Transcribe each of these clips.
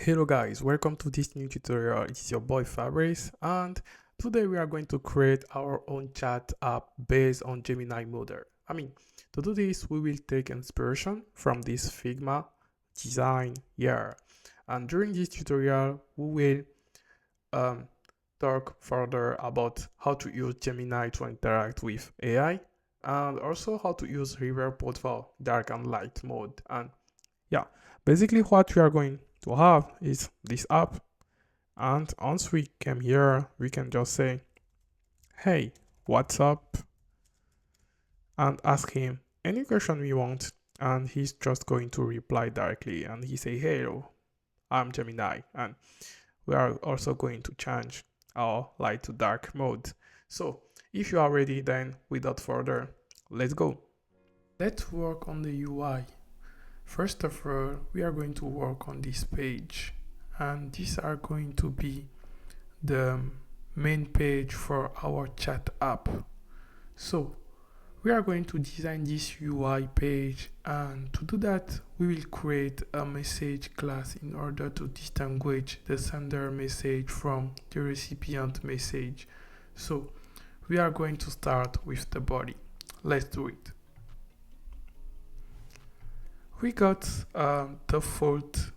Hello guys, welcome to this new tutorial. It's your boy Fabrice, and today we are going to create our own chat app based on Gemini model. To do this, we will take inspiration from this Figma design here. And during this tutorial, we will talk further about how to use Gemini to interact with AI, and also how to use Riverpod for dark and light mode. And yeah, basically what we are going to have is this app, and once we come here we can just say, hey, what's up, and ask him any question we want, and he's just going to reply directly, and he say, hello, I'm Gemini. And we are also going to change our light to dark mode. So if you are ready, then without further, let's go. Let's work on the UI. First of all, we are going to work on this page, and these are going to be the main page for our chat app. So we are going to design this UI page, and to do that we will create a message class in order to distinguish the sender message from the recipient message. So we are going to start with the body. Let's do it. We got default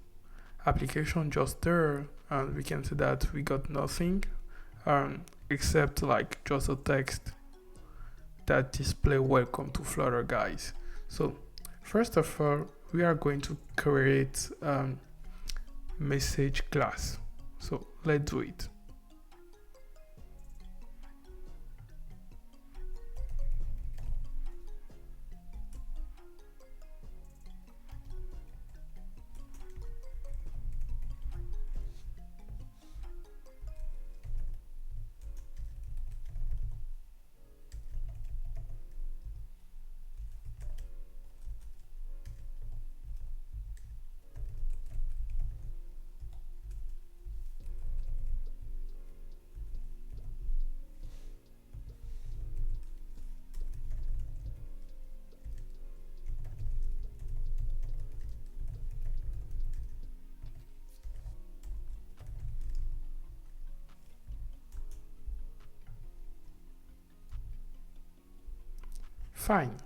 application just there, and we can see that we got nothing except like just a text that display welcome to Flutter guys. So first of all, we are going to create message class. So let's do it. Fine.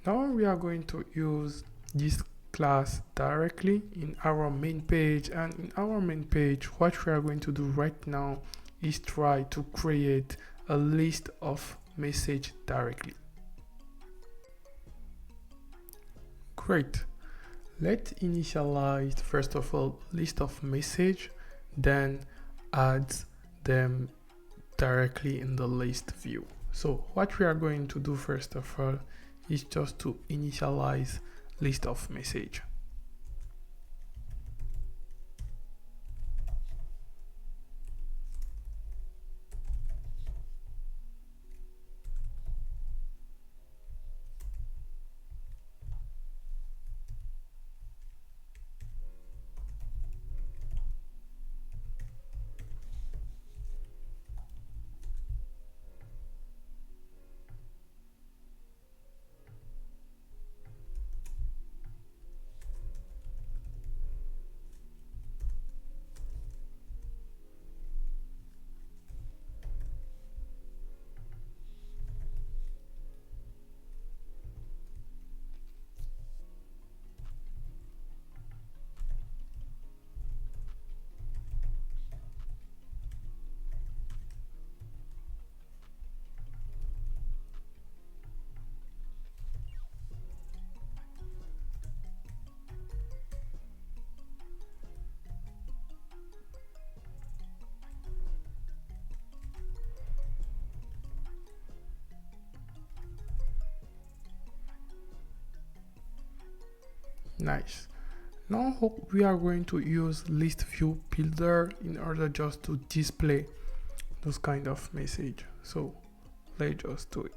Now we are going to use this class directly in our main page, and in our main page what we are going to do right now is try to create a list of message directly. Great. Let's initialize first of all list of message, then add them directly in the list view. So what we are going to do first of all is just to initialize list of message. Nice. Now we are going to use list view builder in order just to display those kind of message. So let's just do it.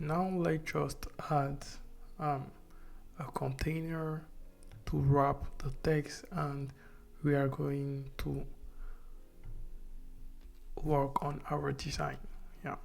Now let's just add a container to wrap the text, and we are going to work on our design. Yeah.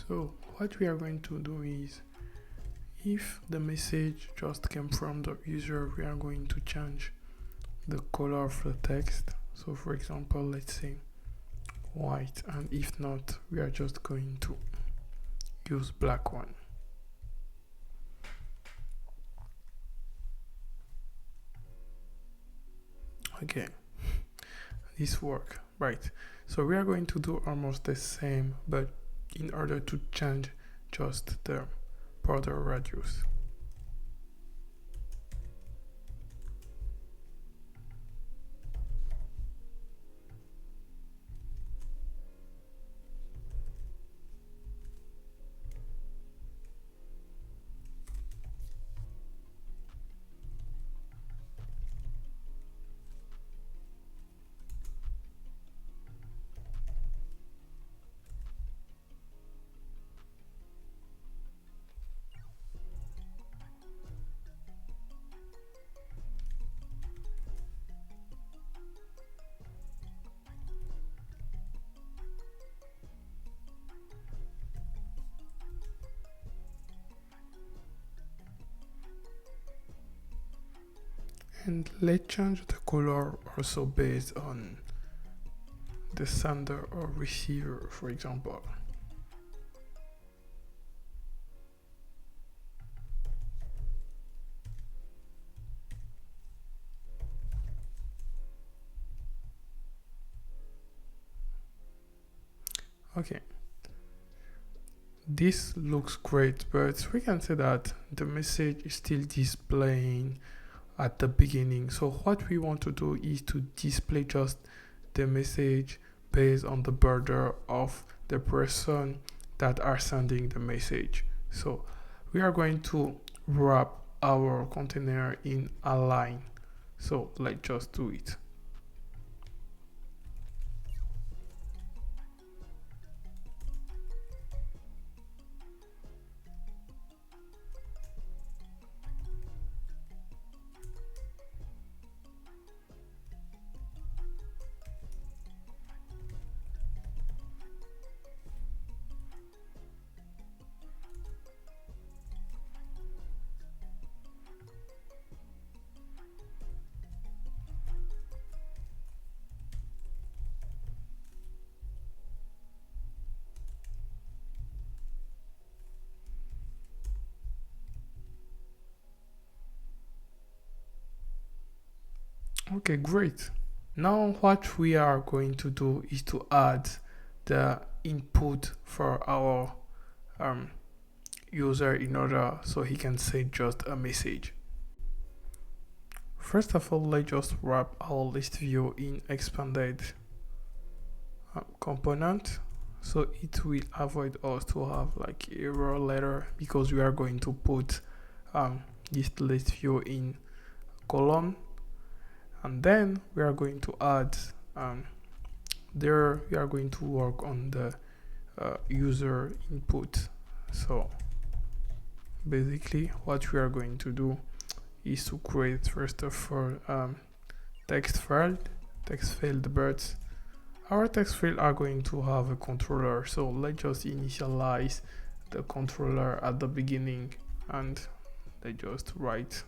So what we are going to do is, if the message just came from the user, we are going to change the color of the text. So for example, let's say white, and if not, we are just going to use black one. Okay, this work, right? So we are going to do almost the same, but in order to change just the border radius. And let's change the color also based on the sender or receiver, for example. Okay, this looks great, but we can say that the message is still displaying at the beginning. So what we want to do is to display just the message based on the border of the person that are sending the message. So we are going to wrap our container in a line. So let's just do it. Okay, great. Now what we are going to do is to add the input for our user in order so he can send just a message. First of all, let's just wrap our list view in expanded component, so it will avoid us to have like error later, because we are going to put this list view in column, and then we are going to add there we are going to work on the user input. So basically what we are going to do is to create first of all text field, but our text field are going to have a controller, so let's just initialize the controller at the beginning and let's just write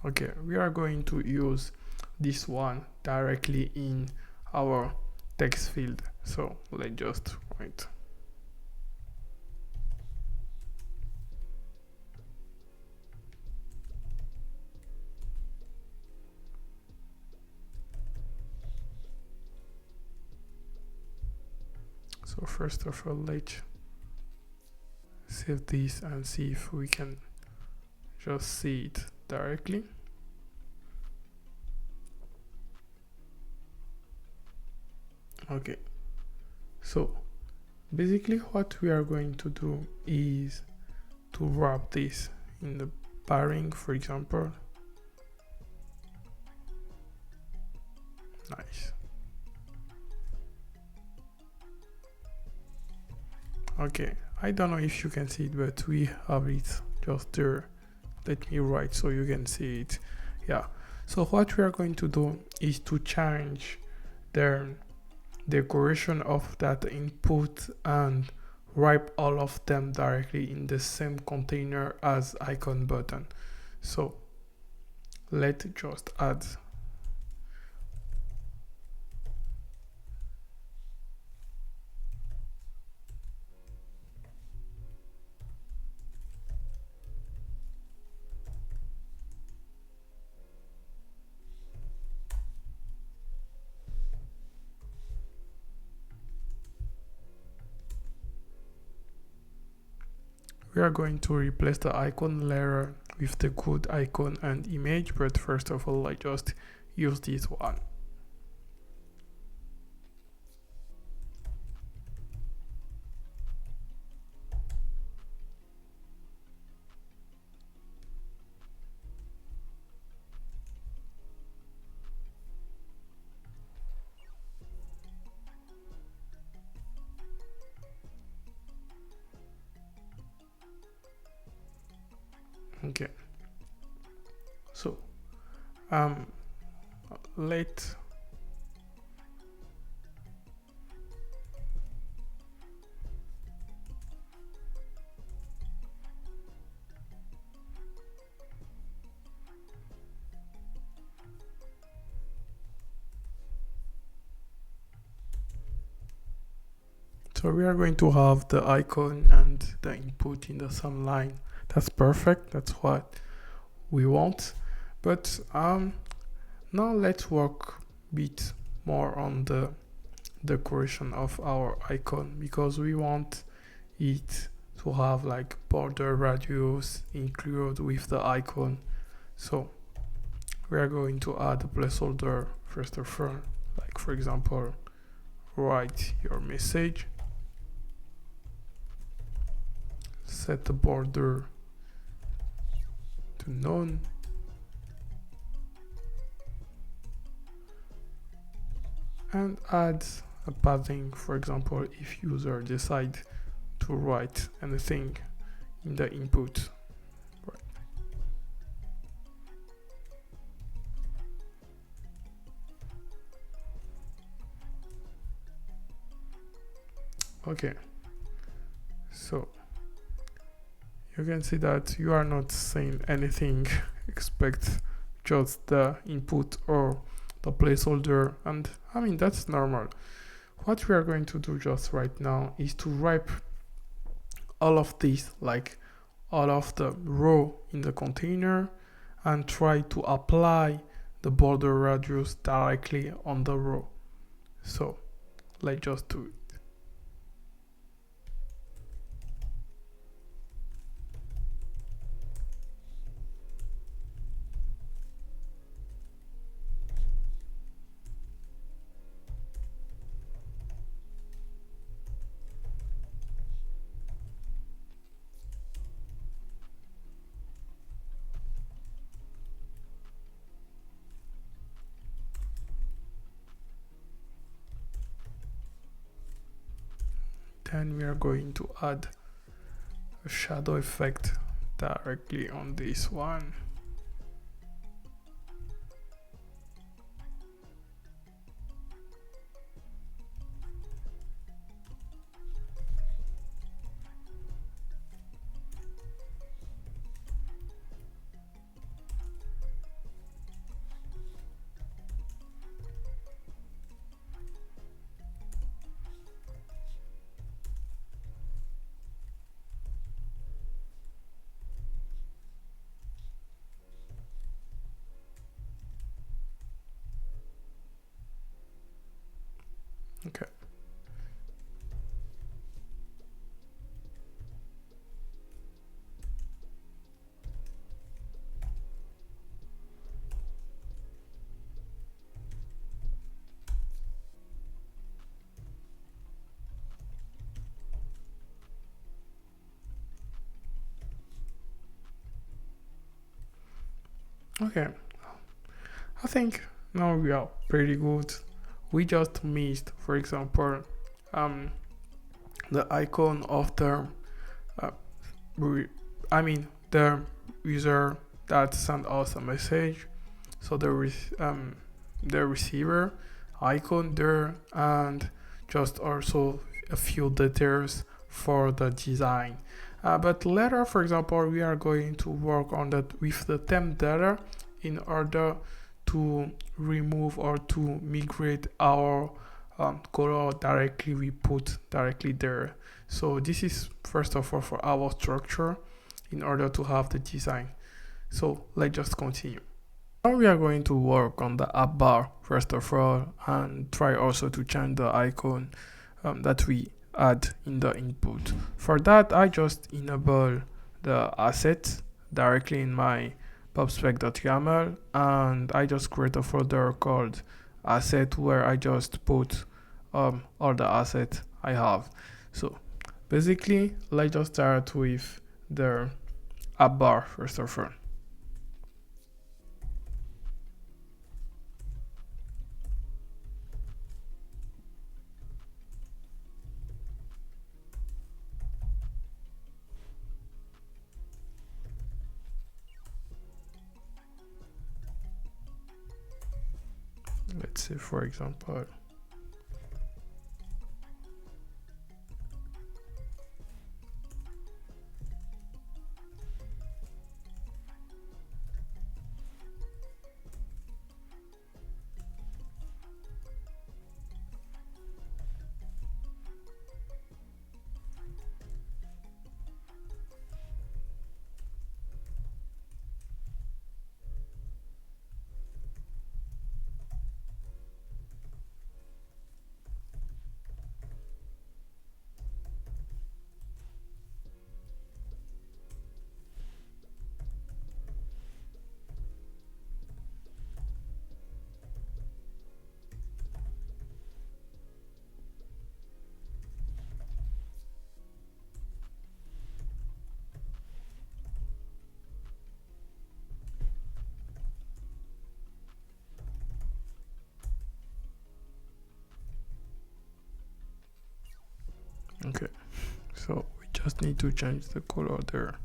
okay, we are going to use this one directly in our text field, so let's just write so first of all let's save this and see if we can just see it directly. Okay, so basically what we are going to do is to wrap this in the pairing, for example. Nice. Okay, I don't know if you can see it, but we have it just there. Let me write so you can see it. Yeah, so what we are going to do is to change the decoration of that input and wrap all of them directly in the same container as icon button. So let's just add we are going to replace the icon layer with the good icon and image, but first of all I just use this one. Okay, so let so we are going to have the icon and the input in the same line. That's perfect, that's what we want. But now let's work a bit more on the decoration of our icon, because we want it to have like border radius included with the icon. So we are going to add a placeholder first of all, like for example write your message, set the border to none, and add a padding, for example if user decide to write anything in the input. Right. Okay, so you can see that you are not saying anything, expect just the input or the placeholder, and I mean that's normal. What we are going to do just right now is to wrap all of this, like all of the row in the container, and try to apply the border radius directly on the row. So let's just do it. Then we are going to add a shadow effect directly on this one. Okay. Okay. I think now we are pretty good. We just missed, for example, the icon of the the user that sent us a message. So the receiver icon there, and just also a few details for the design. But later, for example, we are going to work on that with the temp data in order to remove or to migrate our color directly, we put directly there. So this is first of all for our structure in order to have the design. So let's just continue. Now we are going to work on the app bar first of all, and try also to change the icon that we add in the input. For that, I just enable the asset directly in my pubspec.yaml, and I just create a folder called asset where I just put all the assets I have. So basically, let's just start with the app bar first of all. Let's say, for example, okay, so we just need to change the color there.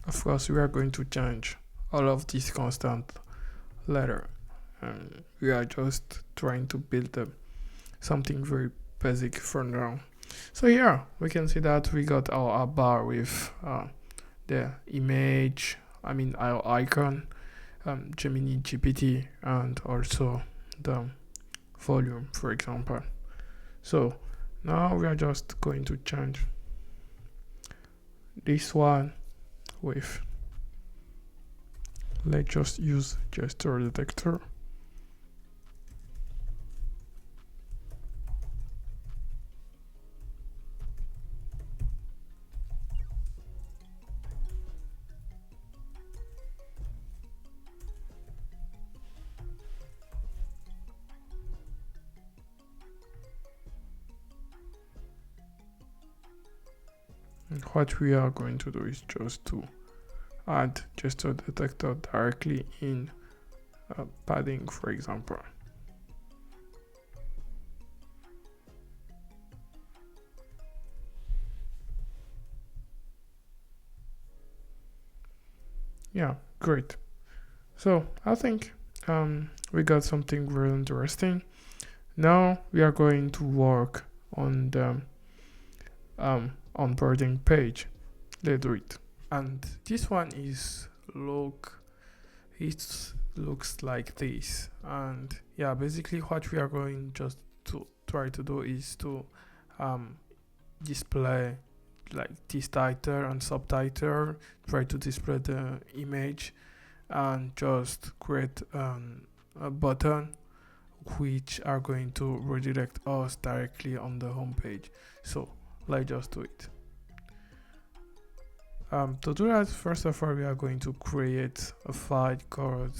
of course, we are going to change all of this constant letter. We are just trying to build something very basic for now. So yeah, we can see that we got our Appbar with the image, our icon, Gemini GPT, and also the volume, for example. So now we are just going to change this one with, let's just use gesture detector. And what we are going to do is just to add gesture detector directly in padding, for example. Yeah, great. So I think we got something very interesting. Now we are going to work on the onboarding page. Let's do it. And this one is it looks like this. And yeah, basically what we are going just to try to do is to display like this title and subtitle, try to display the image, and just create a button which are going to redirect us directly on the home page. So let's just do it. To do that, first of all, we are going to create a file called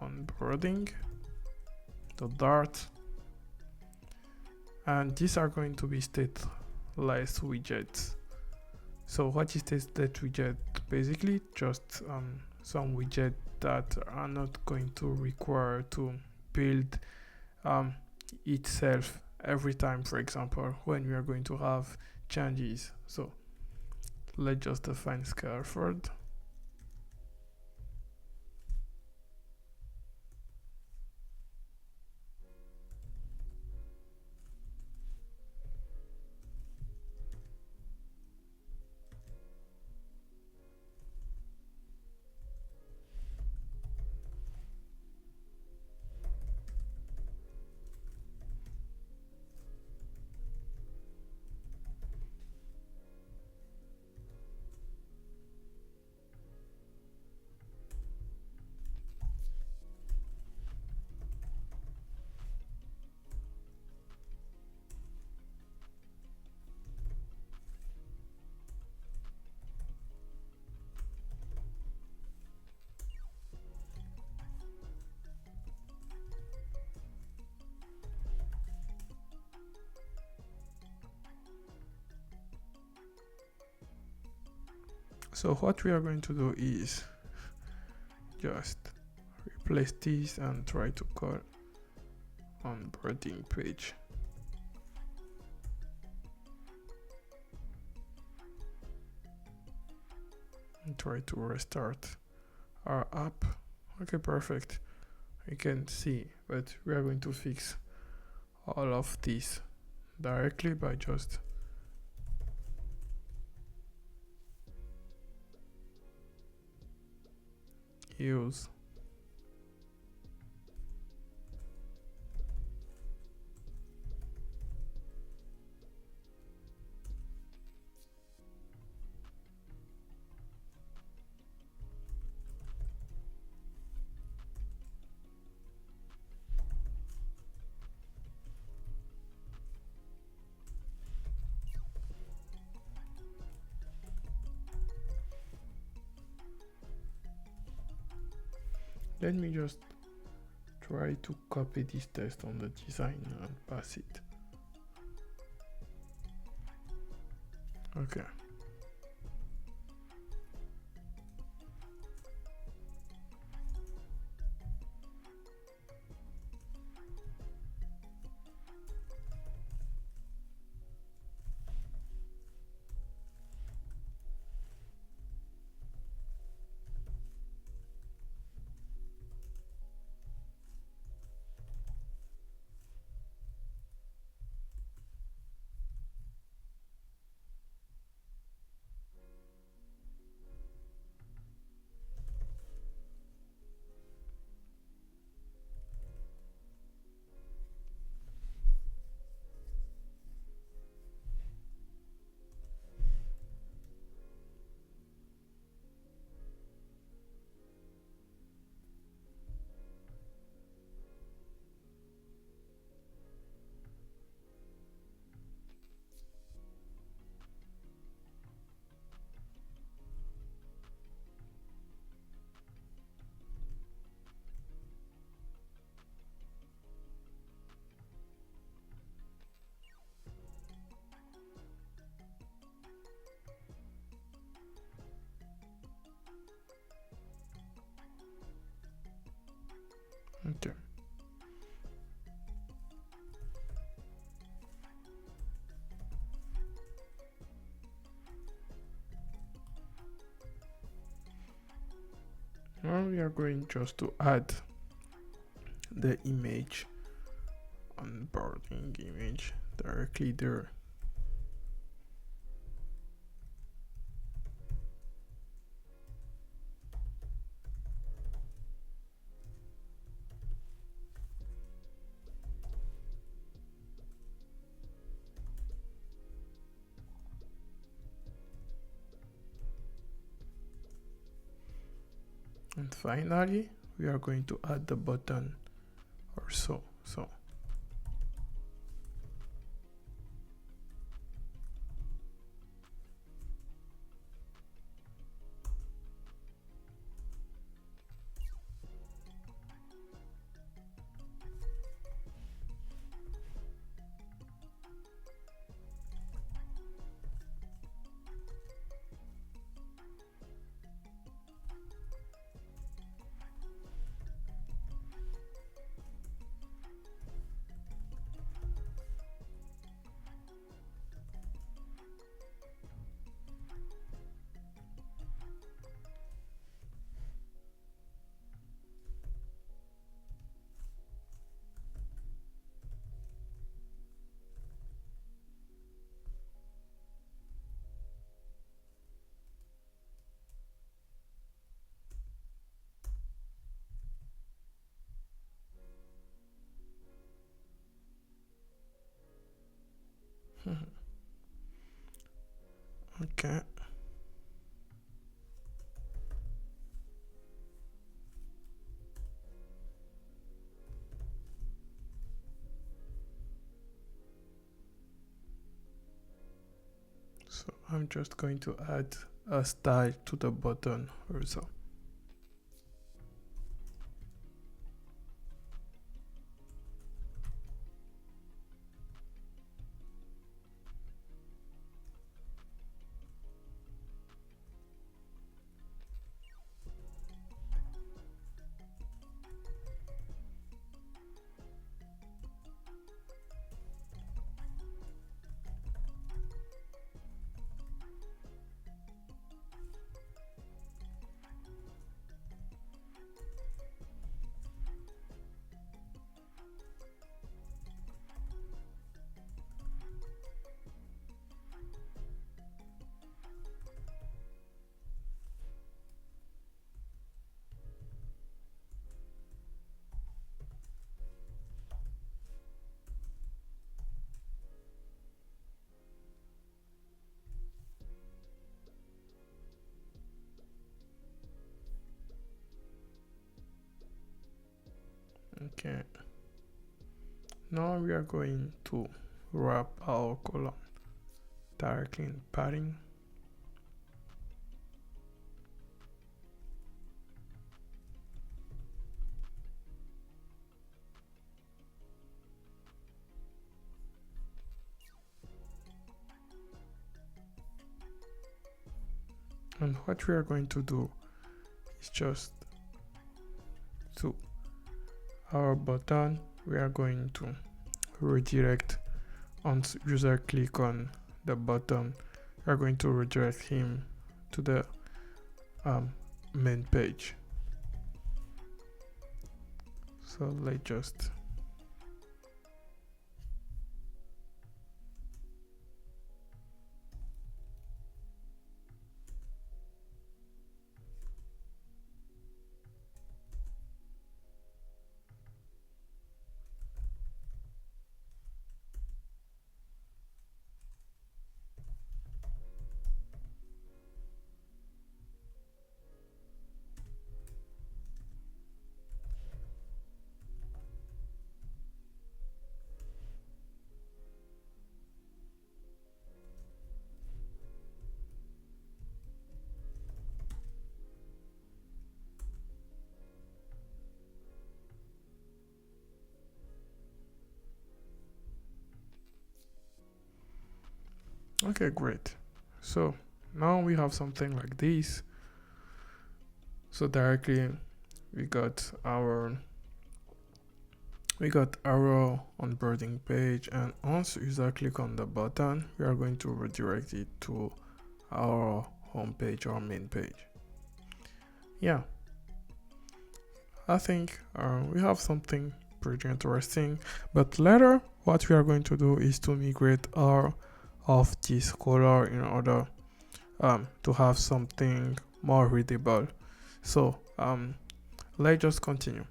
onboarding.dart, and these are going to be stateless widgets. So what is stateless widget? Basically just some widget that are not going to require to build itself every time, for example, when we are going to have changes. So let's just define scaffold. So what we are going to do is just replace this and try to call onboarding page. And try to restart our app. Okay, perfect. You can see, but we are going to fix all of this directly by just use let me just try to copy this text on the design and pass it. Okay. Okay. Now we are going just to add the image, onboarding image directly there. And finally, we are going to add the button or so. Okay. So I'm just going to add a style to the button also. Okay. Now we are going to wrap our column directly in padding. And what we are going to do is just to our button, we are going to redirect on user click on the button. We are going to redirect him to the main page. So let's just okay, great. So now we have something like this. So directly we got our We got our onboarding page, and once user click on the button, we are going to redirect it to our home page or main page. Yeah, I think we have something pretty interesting, but later what we are going to do is to migrate all of this color in order to have something more readable. So let's just continue.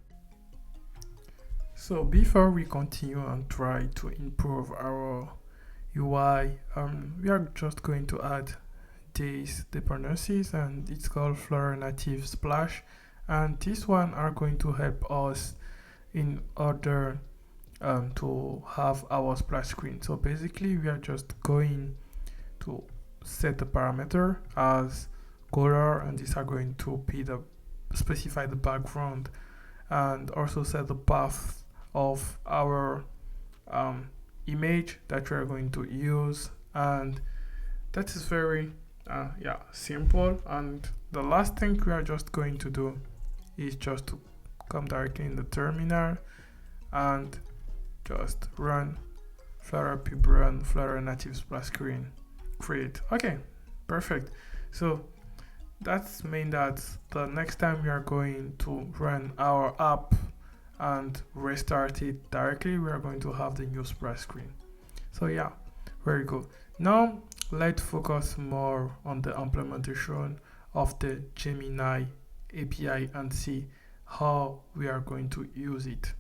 So before we continue and try to improve our UI, we are just going to add these dependencies, and it's called Flutter native splash, and this one are going to help us in order to have our splash screen. So basically we are just going to set the parameter as color, and these are going to be the specify the background and also set the path of our image that we are going to use, and that is very simple. And the last thing we are just going to do is just to come directly in the terminal and just run Flutter pip run Flutter native Splashscreen create. Okay, perfect. So that's mean that the next time we are going to run our app and restart it directly, we are going to have the new Splashscreen. So yeah, very good. Now let's focus more on the implementation of the Gemini API and see how we are going to use it.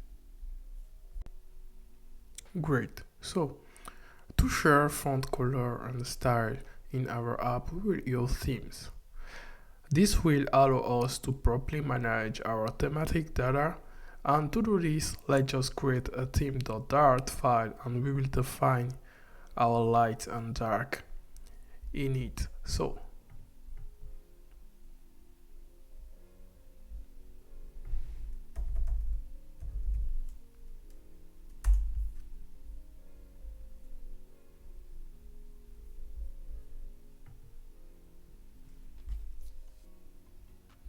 Great. So to share font color and style in our app, we will use themes. This will allow us to properly manage our thematic data, and to do this, let's just create a theme.dart file, and we will define our light and dark in it. So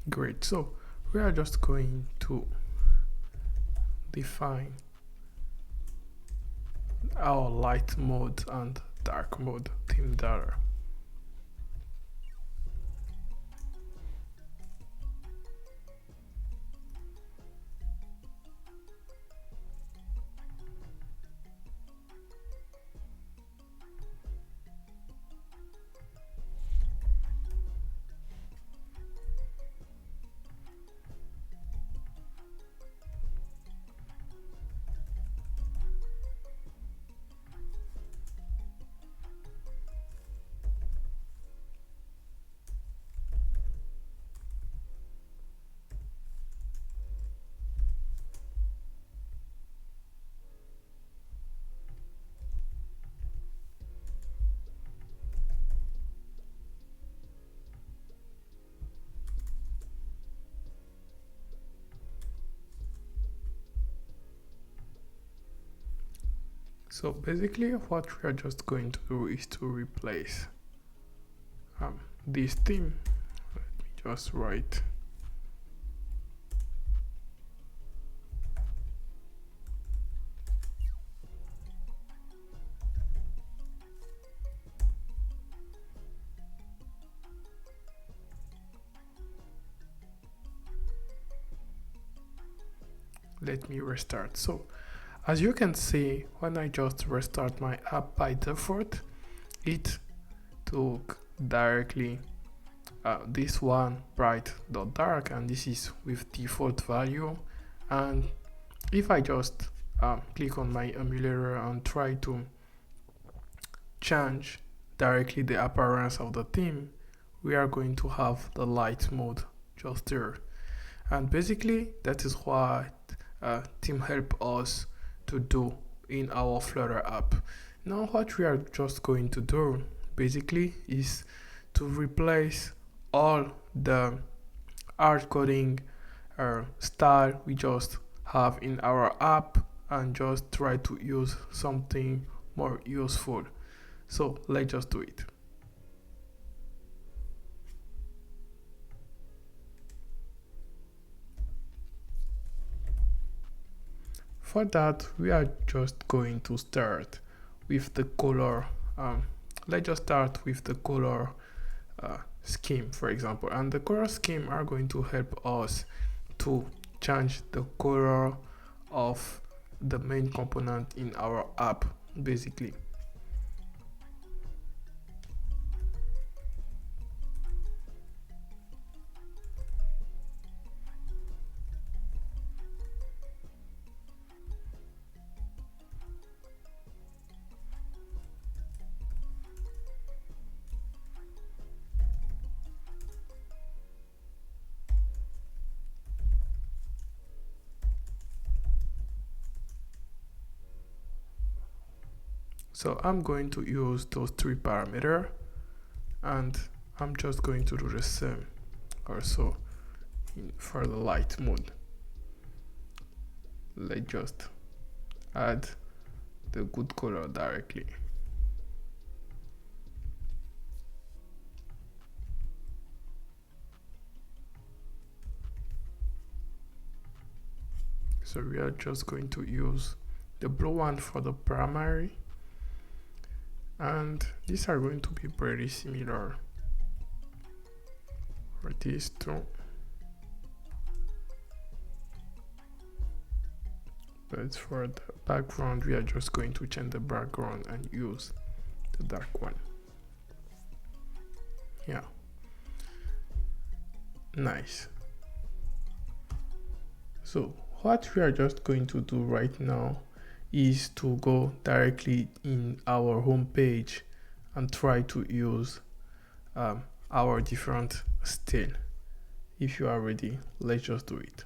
great. So we are just going to define our light mode and dark mode theme data. So basically what we are just going to do is to replace this theme. Let me just write let me restart. So as you can see, when I just restart my app by default, it took directly this one bright.dark, and this is with default value. And if I just click on my emulator and try to change directly the appearance of the theme, we are going to have the light mode just there. And basically that is what theme help us to do in our Flutter app. Now what we are just going to do basically is to replace all the hard coding style we just have in our app and just try to use something more useful. So let's just do it. For that, we are just going to start with the color. Let's just start with the color scheme, for example, and the color scheme are going to help us to change the color of the main component in our app, basically. So I'm going to use those three parameters, and I'm just going to do the same also for the light mode. Let's just add the good color directly. So we are just going to use the blue one for the primary, and these are going to be pretty similar for these two. But for the background, we are just going to change the background and use the dark one. Yeah, nice. So what we are just going to do right now is to go directly in our home page and try to use our different style. If you are ready, let's just do it.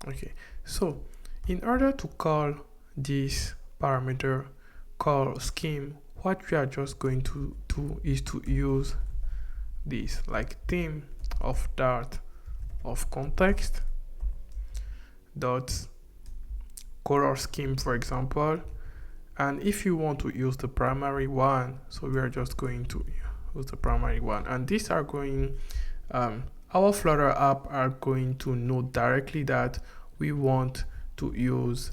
Okay, so in order to call this parameter call scheme, what we are just going to do is to use this like theme of dart of context dot color scheme, for example. And if you want to use the primary one, so we are just going to use the primary one, and these are going our Flutter app are going to know directly that we want to use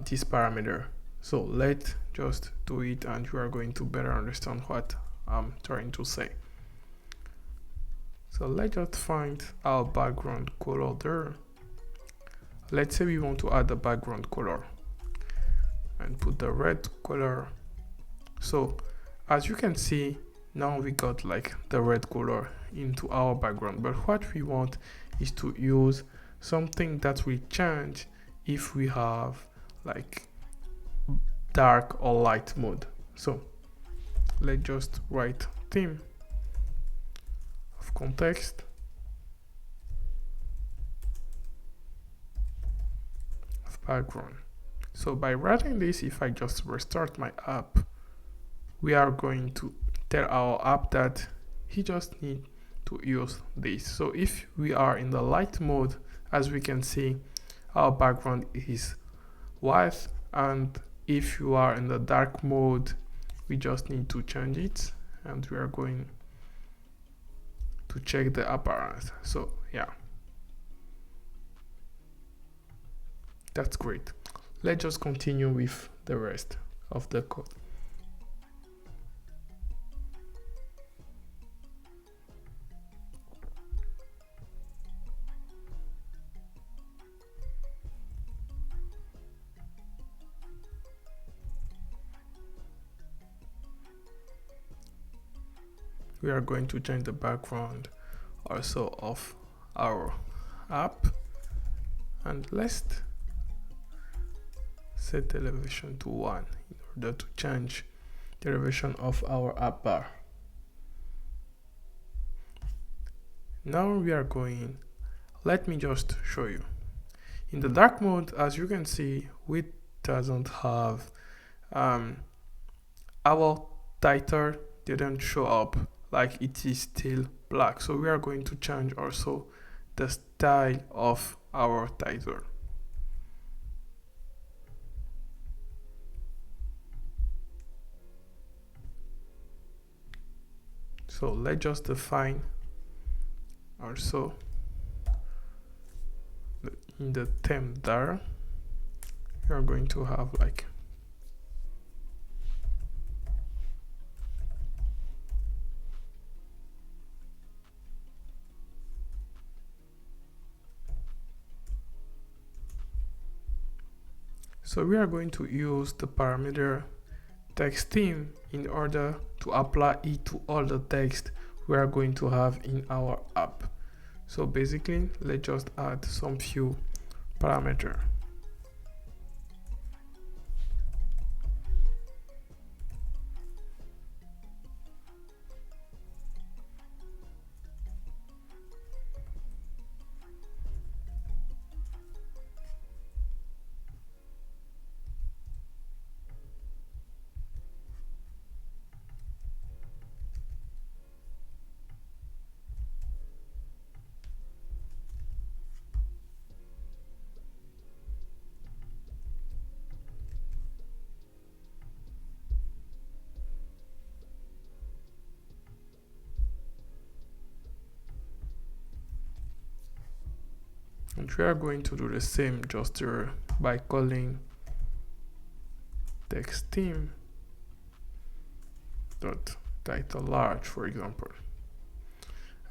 this parameter. So let's just do it, and you are going to better understand what I'm trying to say. So let's just find our background color there. Let's say we want to add the background color and put the red color. So as you can see, now we got like the red color into our background, but what we want is to use something that will change if we have like dark or light mode. So let's just write theme of context of background. So by writing this, if I just restart my app, we are going to tell our app that he just needs to use this. So if we are in the light mode, as we can see, our background is white, and if you are in the dark mode, we just need to change it, and we are going to check the appearance. So yeah, that's great. Let's just continue with the rest of the code. We are going to change the background also of our app, and let's set the elevation to 1 in order to change the elevation of our app bar. Now we are going, let me just show you. In the dark mode, as you can see, we doesn't have our title didn't show up, like it is still black. So we are going to change also the style of our title. So let's just define also in the theme there, we are going to have like so we are going to use the parameter text theme in order to apply it to all the text we are going to have in our app. So basically, let's just add some few parameter. And we are going to do the same just by calling text theme dot title large, for example.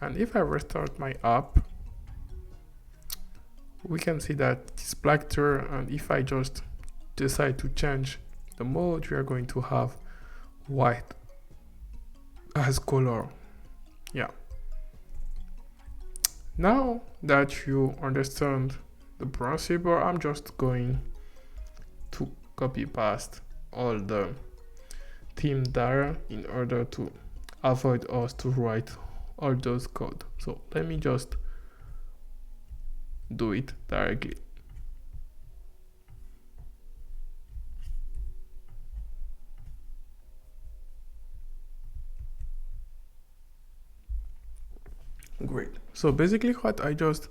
And if I restart my app, we can see that it's Flutter, and if I just decide to change the mode, we are going to have white as color. Yeah. Now that you understand the principle, I'm just going to copy paste all the theme there in order to avoid us to write all those code. So let me just do it directly. Great. So basically what I just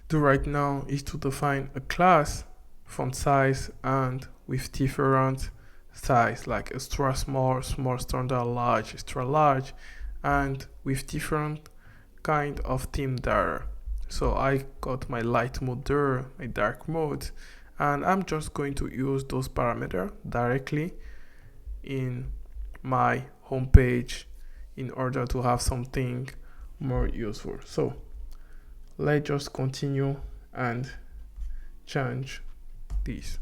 do right now is to define a class font size and with different size, like extra small, small standard, large, extra large, and with different kind of theme there. So I got my light mode there, my dark mode, and I'm just going to use those parameters directly in my home page in order to have something more useful. So let's just continue and change this.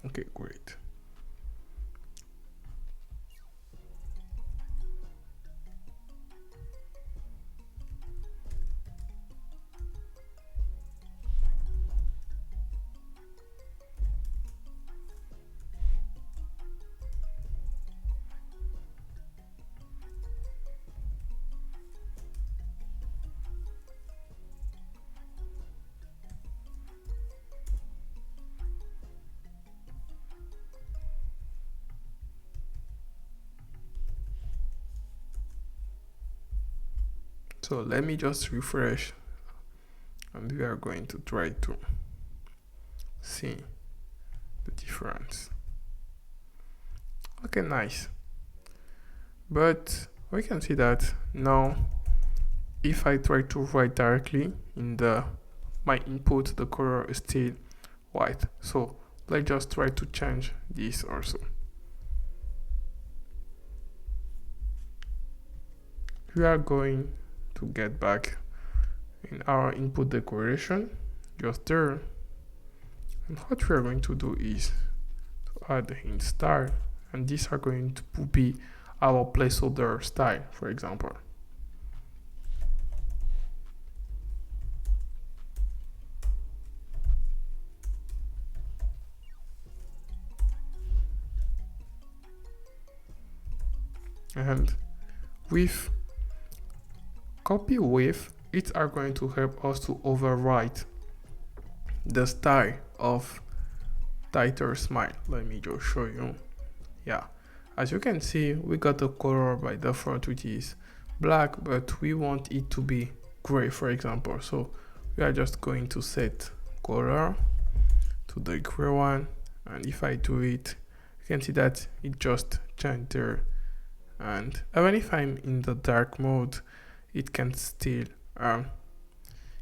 Okay, great. So let me just refresh, and we are going to try to see the difference. Okay, nice. But we can see that now if I try to write directly in the my input, the color is still white. So let's just try to change this also. We are going to get back in our input decoration, just there. And what we are going to do is to add the hint style, and these are going to be our placeholder style, for example. And with copy with, it are going to help us to overwrite the style of tighter smile. Let me just show you. Yeah, as you can see, we got a color by default which is black, but we want it to be gray, for example. So we are just going to set color to the gray one, and if I do it, you can see that it just changed there. And even if I'm in the dark mode, it can still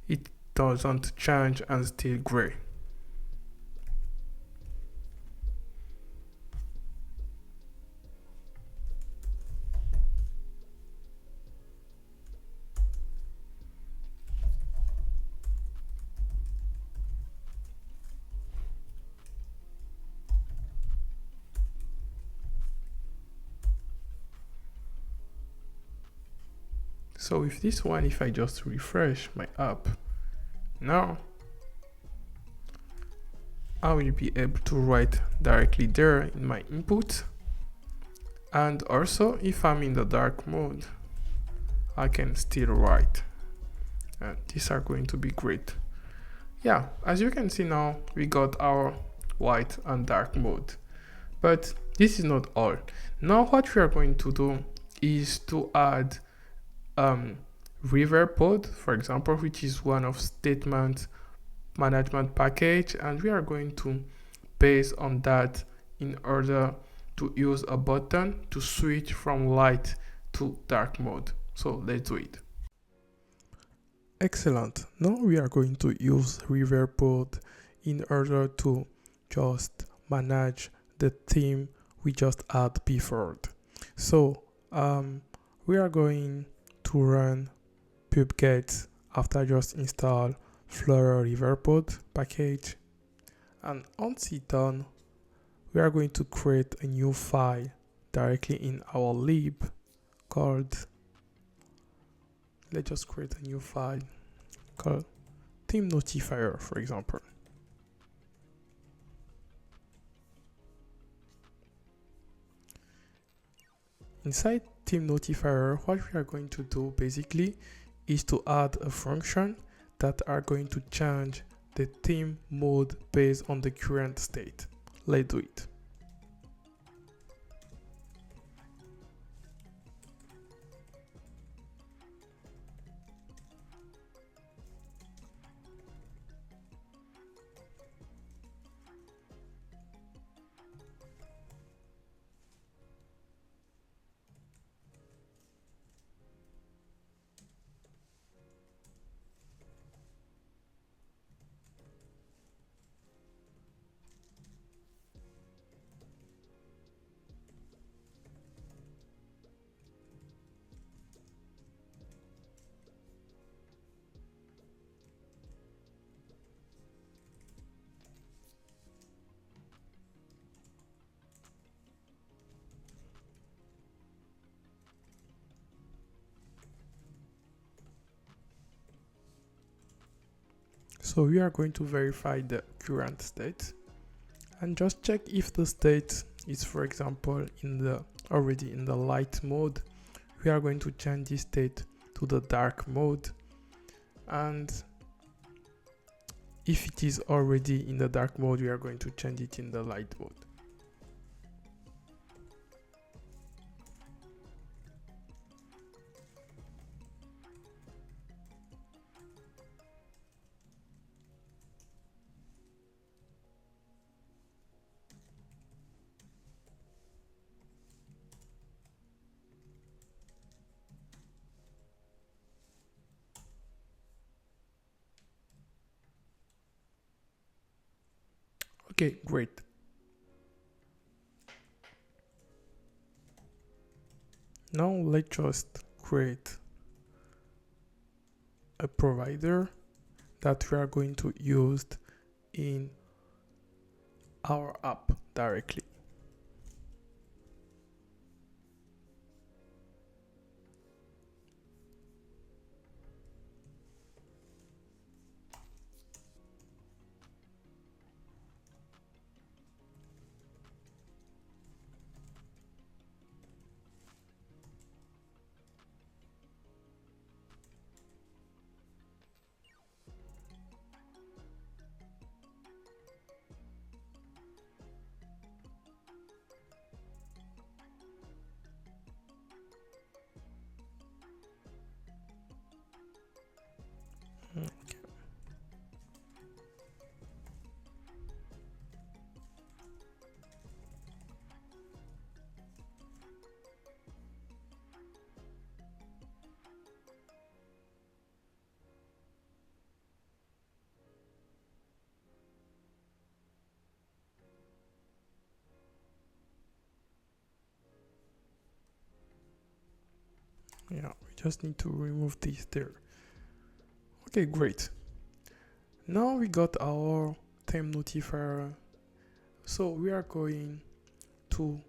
it doesn't change and still gray. So with this one, if I just refresh my app, now I will be able to write directly there in my input. And also if I'm in the dark mode, I can still write. And these are going to be great. Yeah, as you can see now, we got our white and dark mode. But this is not all. Now what we are going to do is to add Riverpod, for example, which is one of statement management package, and we are going to base on that in order to use a button to switch from light to dark mode. So let's do it. Excellent. Now we are going to use Riverpod in order to just manage the theme we just had before. So we are going to run pubget after just install Flutter Riverpod package, and once it's done, we are going to create a new file directly in our lib called, let's just create a new file called theme notifier, for example. Inside theme notifier, what we are going to do basically is to add a function that are going to change the theme mode based on the current state. Let's do it. So we are going to verify the current state and just check if the state is, for example, already in the light mode. We are going to change this state to the dark mode, and if it is already in the dark mode, we are going to change it in the light mode. Okay, great. Now let's just create a provider that we are going to use in our app directly. Yeah, we just need to remove this there. Okay, great. Now we got our theme notifier. So we are going to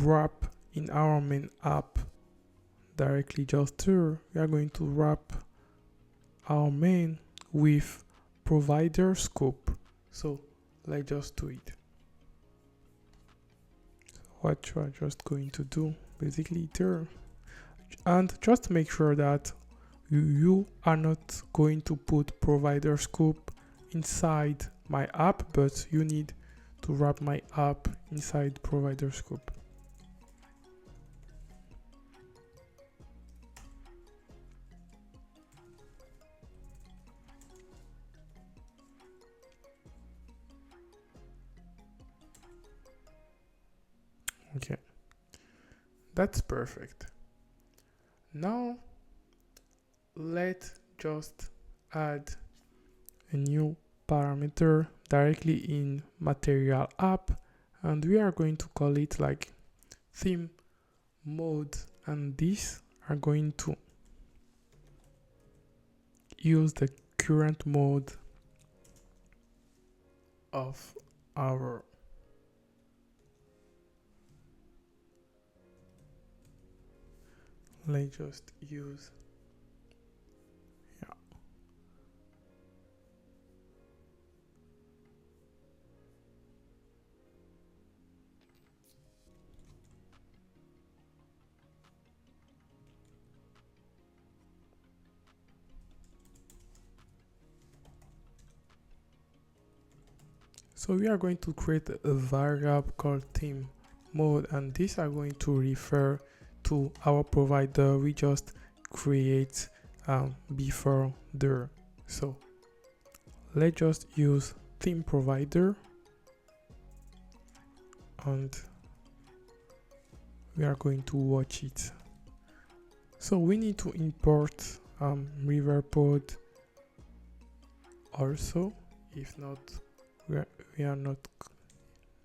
wrap in our main app directly just here. We are going to wrap our main with provider scope. So let's just do it. What you are just going to do basically there, and just make sure that you are not going to put provider scope inside my app, but you need to wrap my app inside provider scope. Okay, that's perfect. Now let's just add a new parameter directly in material app, and we are going to call it like theme mode, and these are going to use the current mode of our let's just use So we are going to create a variable called theme mode, and these are going to refer to our provider we just create before there. So let's just use theme provider, and we are going to watch it. So we need to import Riverpod also. If not, we are not,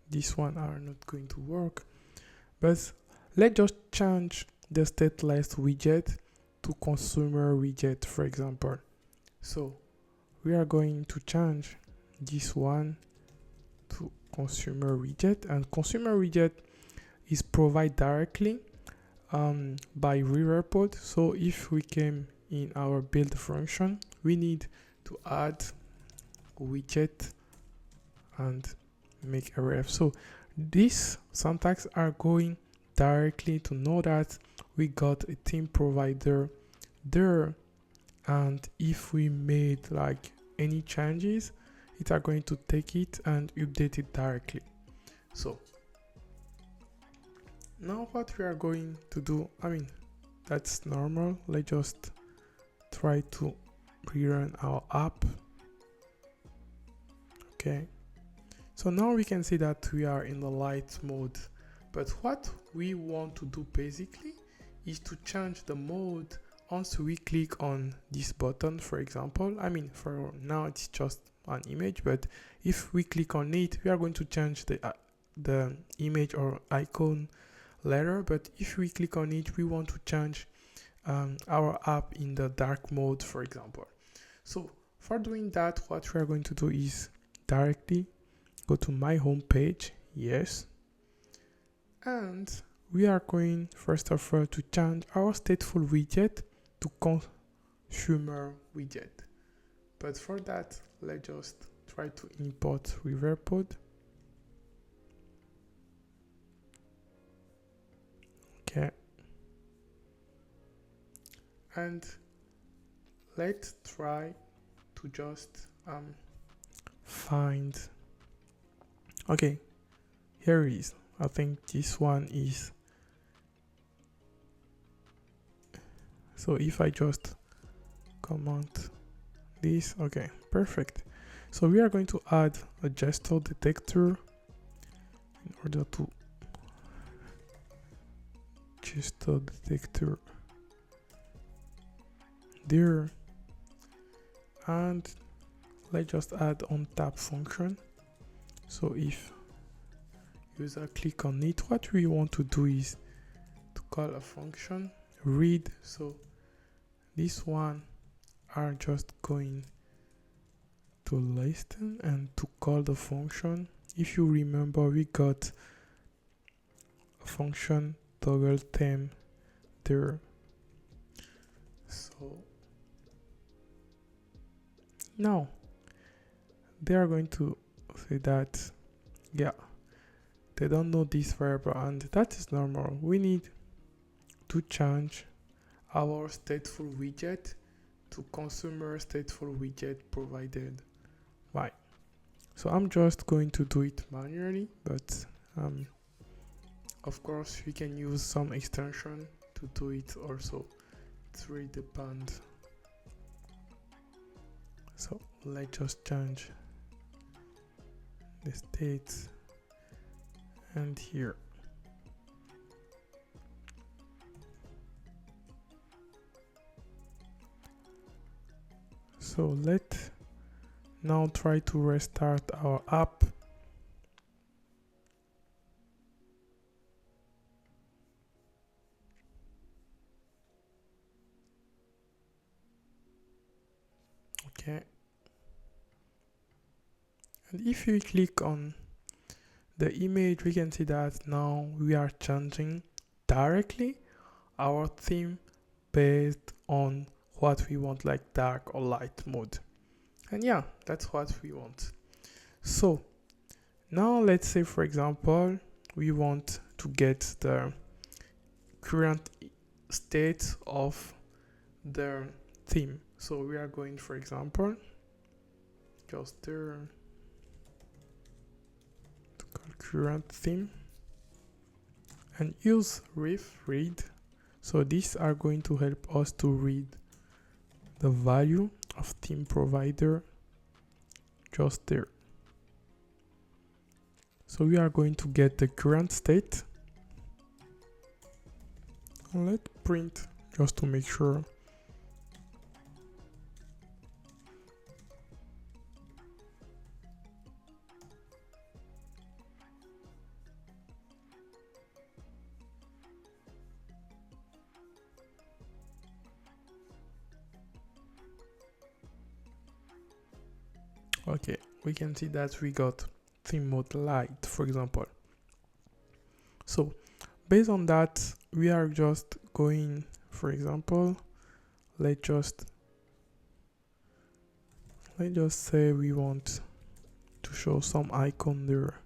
this one are not going to work. But let's just change the stateless widget to consumer widget, for example. So we are going to change this one to consumer widget, and consumer widget is provided directly by Riverpod. So if we came in our build function, we need to add widget and make a ref. So these syntax are going directly to know that we got a theme provider there, and if we made like any changes, it are going to take it and update it directly. So now what we are going to do, I mean, that's normal. Let's just try to rerun our app. Okay, so now we can see that we are in the light mode, but what we want to do basically is to change the mode once we click on this button, for example. I mean, for now it's just an image, but if we click on it, we are going to change the image or icon later. But if we click on it, we want to change our app in the dark mode, for example. So for doing that, what we are going to do is directly go to my home page. Yes. And we are going first of all to change our stateful widget to consumer widget. But for that, let's just try to import Riverpod. Okay. And let's try to just find. Okay, here it is. I think this one is. So if I just comment this, okay, perfect. So we are going to add a gesture detector in order to gesture detector there, and let's just add on tap function. So if user click on it, what we want to do is to call a function read. So this one are just going to listen and to call the function. If you remember, we got a function toggle theme there. So now they are going to say that, yeah, they don't know this variable, and that is normal. We need to change our stateful widget to consumer stateful widget provided by. So I'm just going to do it manually, but of course you can use some extension to do it also. It really depends. So let's just change the state and here. So let's now try to restart our app. Okay. And if you click on the image, we can see that now we are changing directly our theme based on what we want, like dark or light mode. And yeah, that's what we want. So now let's say, for example, we want to get the current state of the theme. So we are going, for example, just there to call current theme and use ref read. So these are going to help us to read the value of theme provider just there. So we are going to get the current state. Let's print just to make sure. Okay, we can see that we got theme mode light, for example. So based on that, we are just going, for example, let's just say we want to show some icon there.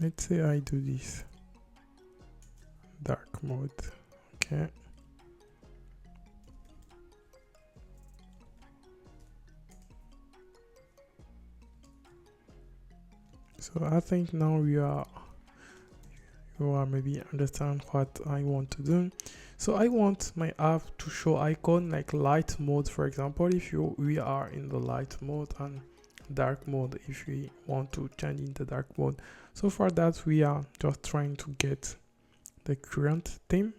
Let's say I do this dark mode. Okay. So I think now we are you are maybe understand what I want to do. So I want my app to show icon like light mode, for example, if we are in the light mode, and dark mode if we want to change in the dark mode. So for that, we are just trying to get the current theme.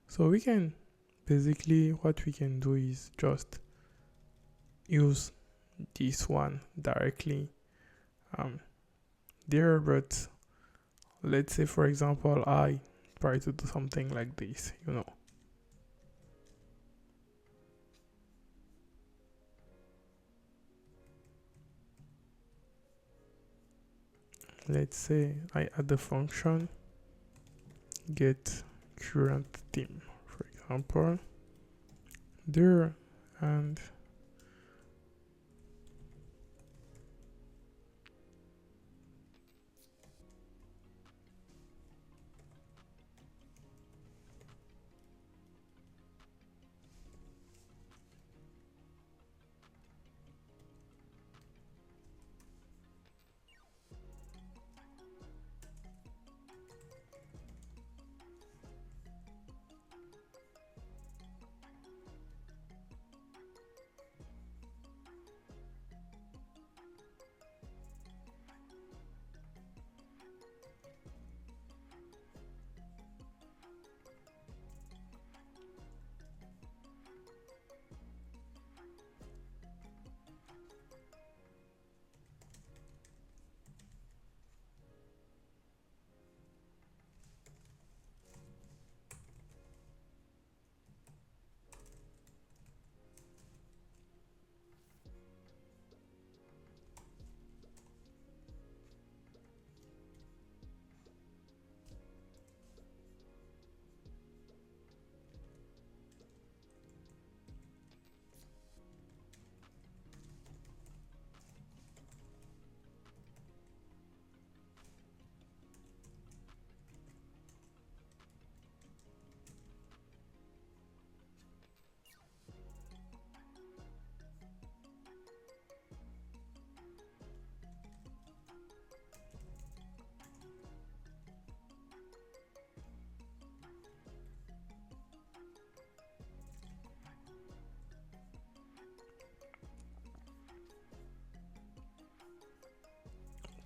So we can basically, what we can do is just use this one directly there. But let's say, for example, I try to do something like this, let's say I add the function get current theme, for example, there, and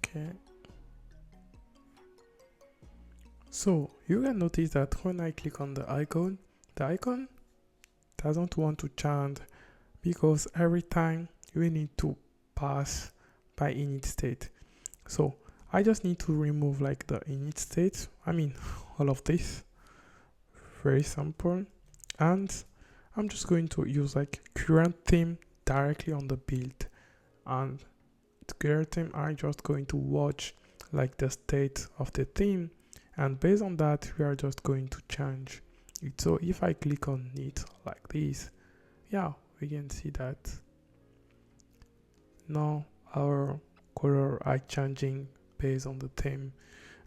okay. So you can notice that when I click on the icon doesn't want to change, because every time we need to pass by init state. So I just need to remove like the init state, all of this, very simple. And I'm just going to use like current theme directly on the build, and the current theme I'm just going to watch like the state of the theme, and based on that we are just going to change it. So if I click on it like this, yeah, we can see that now our color are changing based on the theme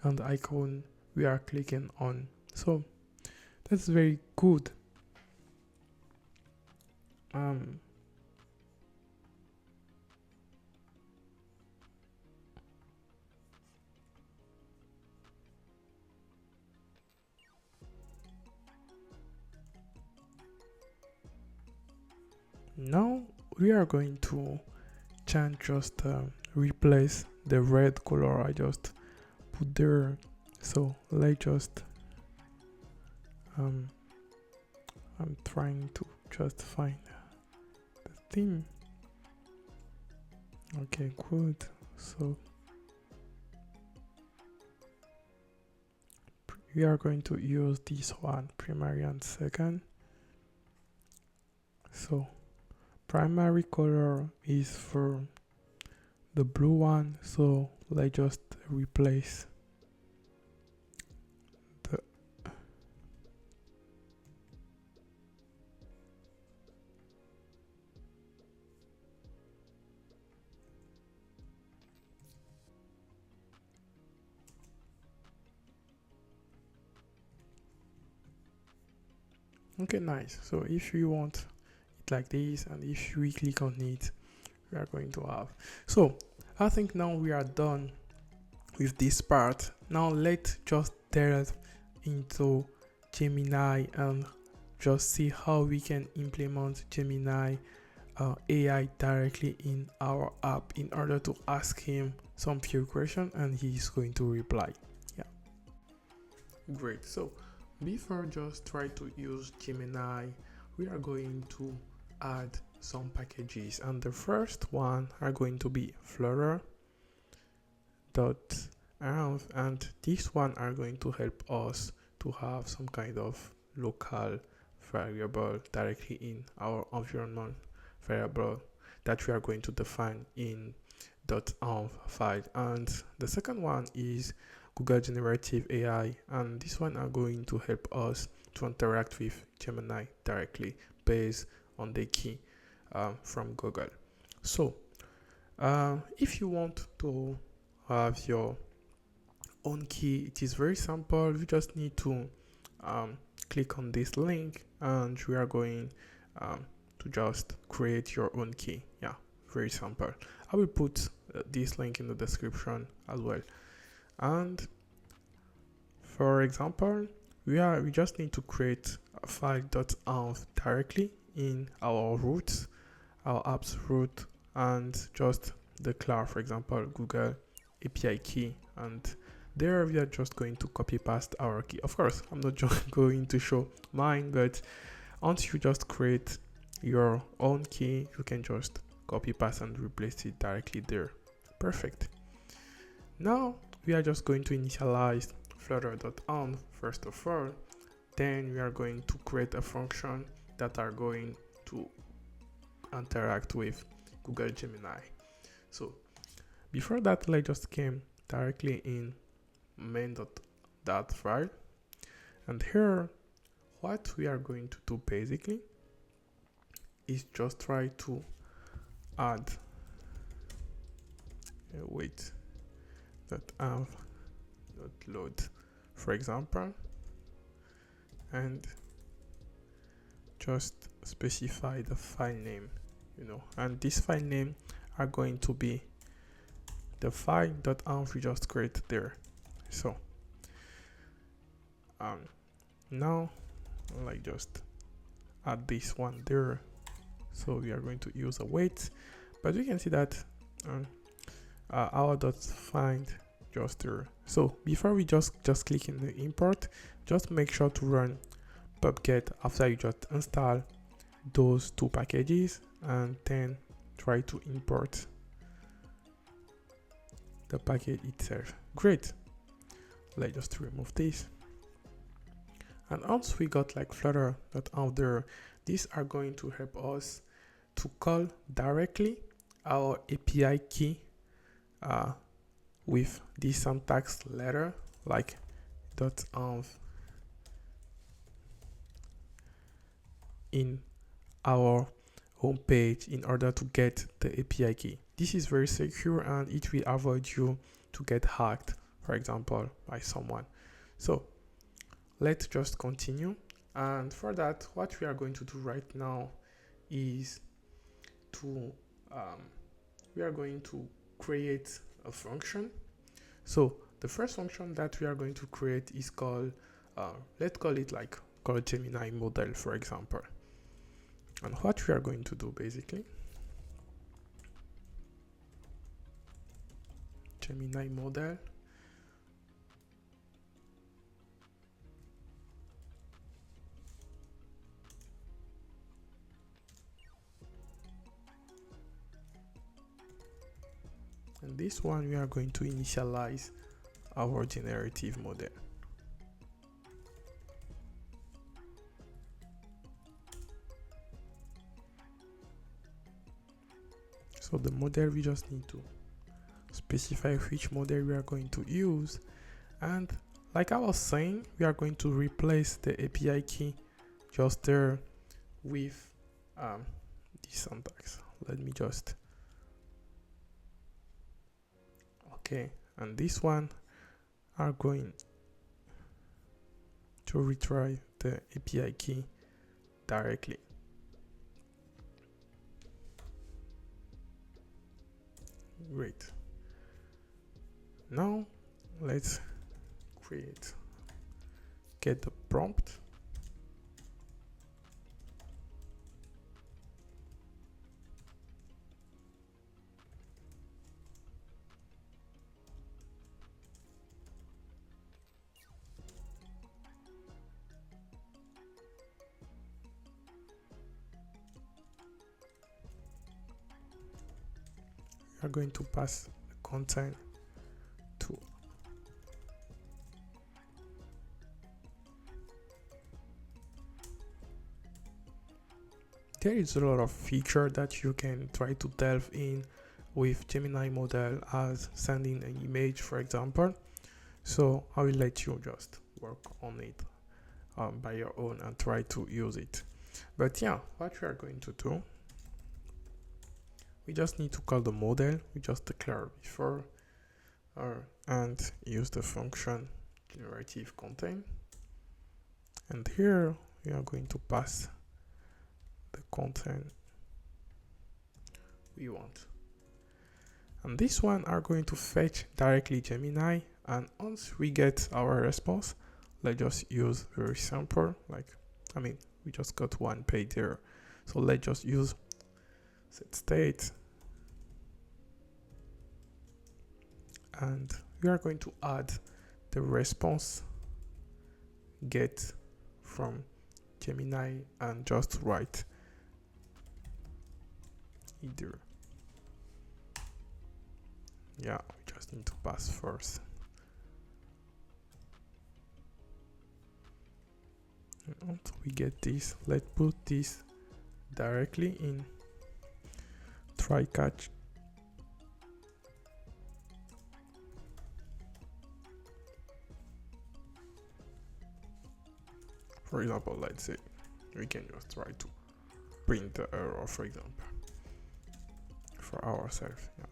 and the icon we are clicking on. So that's very good. Now we are going to change, just replace the red color I just put there. So let's just I'm trying to just find the theme. Okay, good. So we are going to use this one, primary and second. So primary color is for the blue one, so let's just replace the okay, nice. So if you want it like this, and if we click on it, we are going to have. So I think now we are done with this part. Now let's just delve into Gemini and just see how we can implement Gemini AI directly in our app in order to ask him some few questions and he's going to reply. Yeah, great. So before just try to use Gemini, we are going to add some packages, and the first one are going to be Flutter and this one are going to help us to have some kind of local variable directly in our environment variable that we are going to define in .env file. And the second one is Google Generative AI, and this one are going to help us to interact with Gemini directly based on the key from Google. So if you want to have your own key, it is very simple. You just need to click on this link and we are going to just create your own key. Yeah, very simple. I will put this link in the description as well. And for example, we just need to create a file.env directly in our root, our app's root, and just declare, for example, Google API key, and there we are just going to copy paste our key. Of course, I'm not just going to show mine, but once you just create your own key, you can just copy paste and replace it directly there. Perfect. Now we are just going to initialize flutter.env first of all. Then we are going to create a function that are going to interact with Google Gemini. So before that, let's just came directly in main.dat file, and here what we are going to do basically is just try to add .load, for example, and just specify the file name, and this file name are going to be the file.env we just created there. So now like just add this one there. So we are going to use a wait, but we can see that our .find just there. So before we just click in the import, just make sure to run pubget after you just install those two packages, and then try to import the package itself. Great. Let's just remove this. And once we got like flutter.env there, these are going to help us to call directly our API key with this syntax letter like .env in our home page in order to get the API key. This is very secure and it will avoid you to get hacked, for example, by someone. So let's just continue. And for that, what we are going to do right now is to we are going to create a function. So the first function that we are going to create is called let's call it like called Gemini model, for example. And what we are going to do basically, Gemini model, and this one we are going to initialize our generative model. So the model, we just need to specify which model we are going to use, and like I was saying, we are going to replace the API key just there with this syntax. Let me just and this one are going to retrieve the API key directly. Great. Now let's create get the prompt. We are going to pass the content to there is a lot of feature that you can try to delve in with Gemini model, as sending an image, for example. So I will let you just work on it by your own and try to use it. But yeah, what we are going to do, we just need to call the model we just declared before and use the function generative content. And here we are going to pass the content we want. And this one are going to fetch directly Gemini, and once we get our response, let's just use very simple, we just got one page there. So let's just use set state, and we are going to add the response get from Gemini and just write either. Yeah, we just need to pass first. And once we get this, let's put this directly in try catch. For example, let's say we can just try to print the error, for example, for ourselves. Yeah.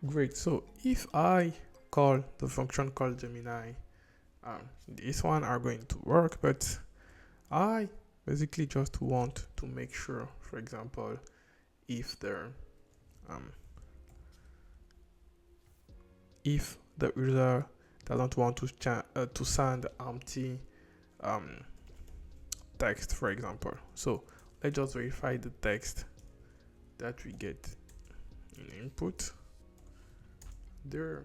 Great. So if I call the function called Gemini, this one are going to work, but I basically just want to make sure, for example, if the user doesn't want to send empty text, for example. So let's just verify the text that we get in input there.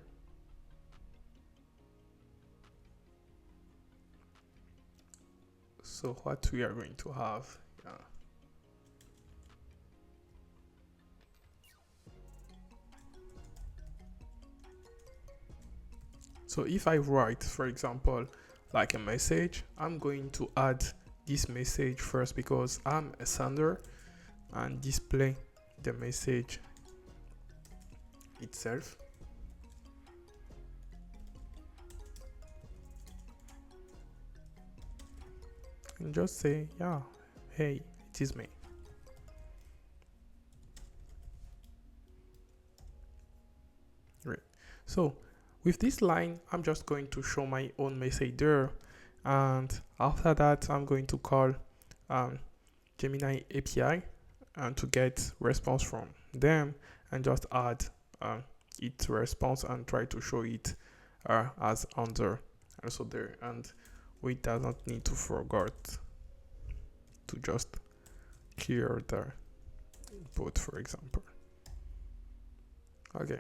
So what we are going to have, so if I write, for example, like a message, I'm going to add this message first because I'm a sender, and display the message itself. And just say, yeah, hey, it is me. Great. So with this line, I'm just going to show my own message there, and after that I'm going to call Gemini API and to get response from them, and just add its response and try to show it as under also there. And we do not need to forget to just clear the input, for example. Okay,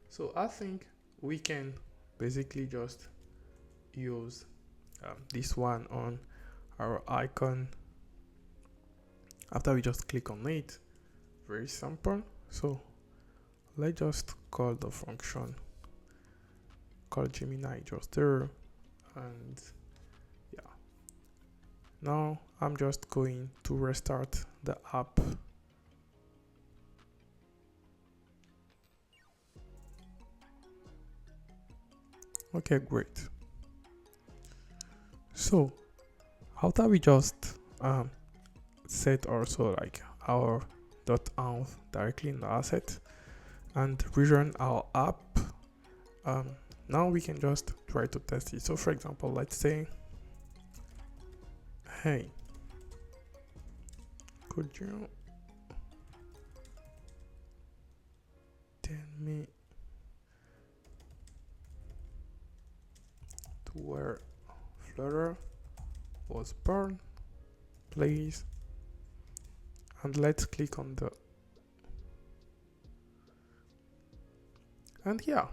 so I think we can basically just use this one on our icon after we just click on it. Very simple. So let's just call the function call Gemini just there, and yeah, now I'm just going to restart the app. Okay, great. So after we just set also like our .env directly in the asset and rerun our app, now we can just try to test it. So for example, let's say, hey, could you tell me to where Flutter was born, please. And let's click on the, and yeah,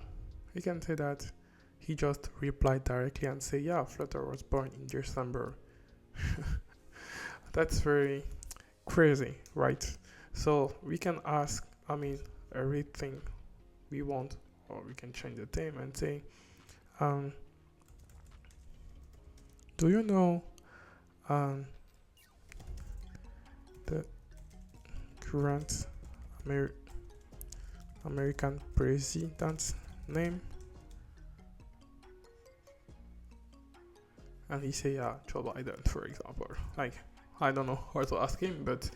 we can say that he just replied directly and say, yeah, Flutter was born in December. That's very crazy, right? So we can ask, everything we want, or we can change the theme and say, do you know the current American president's name? And he say, yeah, Joe Biden, for example. Like, I don't know how to ask him, but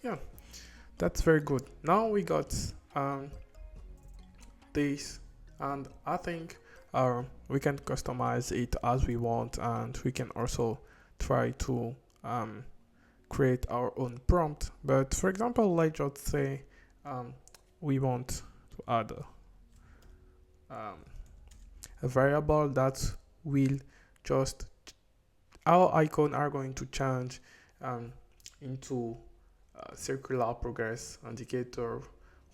yeah, that's very good. Now we got this, and I think we can customize it as we want, and we can also try to create our own prompt. But for example, let's just say we want to add a variable that will just, our icon are going to change into circular progress indicator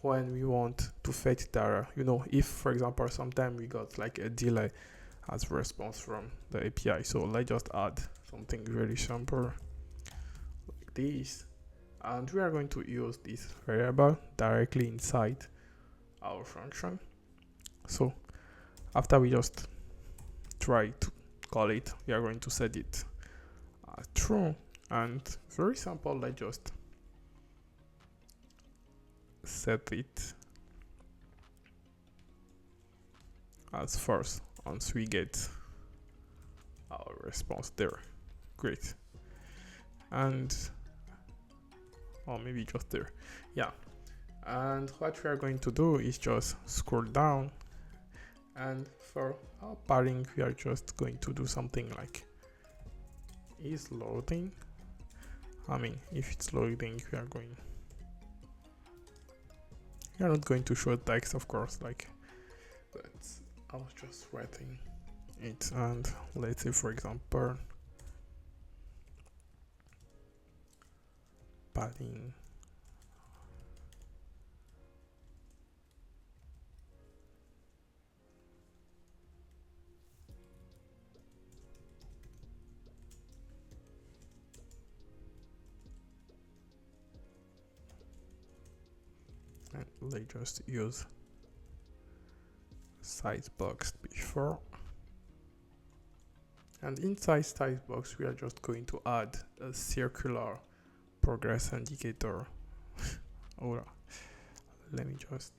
when we want to fetch data. If for example sometimes we got like a delay as response from the API. So let's just add something very simple like this, and we are going to use this variable directly inside our function. So after we just try to call it, we are going to set it true, and very simple, let's just set it as first once we get our response there. Great. And or maybe just there. Yeah. And what we are going to do is just scroll down, and for our padding we are just going to do something like is loading. If it's loading, we are not going to show text, of course, but I was just writing it, and let's say for example padding and let's just use size box before, and inside size box we are just going to add a circular progress indicator. Let me just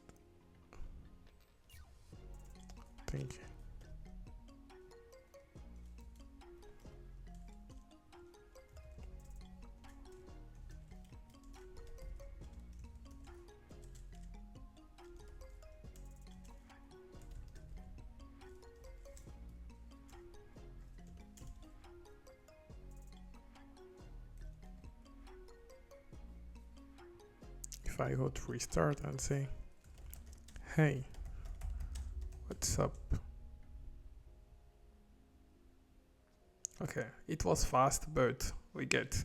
think. If I go to restart and say, hey, what's up? Okay, it was fast, but we get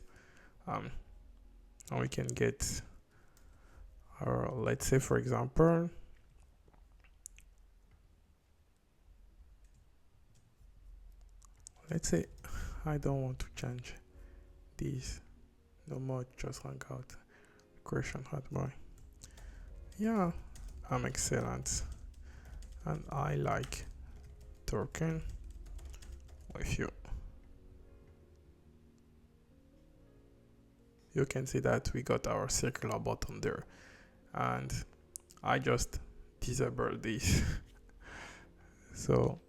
now we can get our, let's say for example, let's say I don't want to change this no more, just hang out question hot boy. Yeah, I'm excellent and I like talking with you. You can see that we got our circular button there, and I just disabled this. So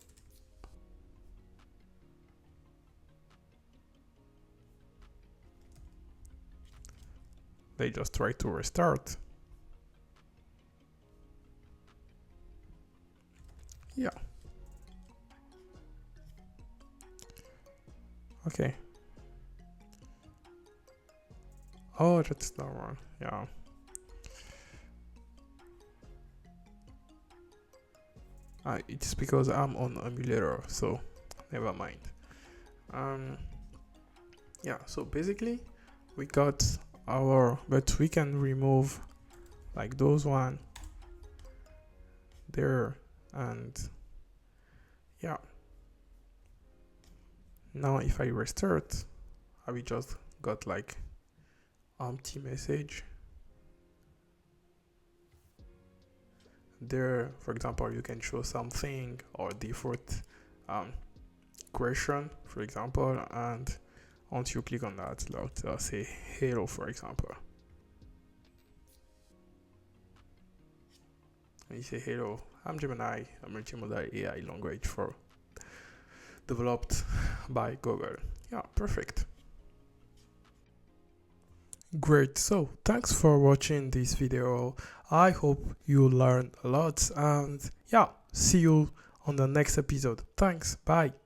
they just try to restart. Yeah. Okay. Oh, that's that one. Yeah. It's because I'm on emulator, so never mind. Yeah, so basically we got our, but we can remove like those one there, and yeah, now if I restart, I will just got like empty message there. For example, you can show something or default question, for example, and once you click on that, let's say hello, for example, and you say hello, I'm Gemini, a multimodal AI language for developed by Google. Yeah, perfect. Great. So thanks for watching this video. I hope you learned a lot, and yeah, see you on the next episode. Thanks. Bye.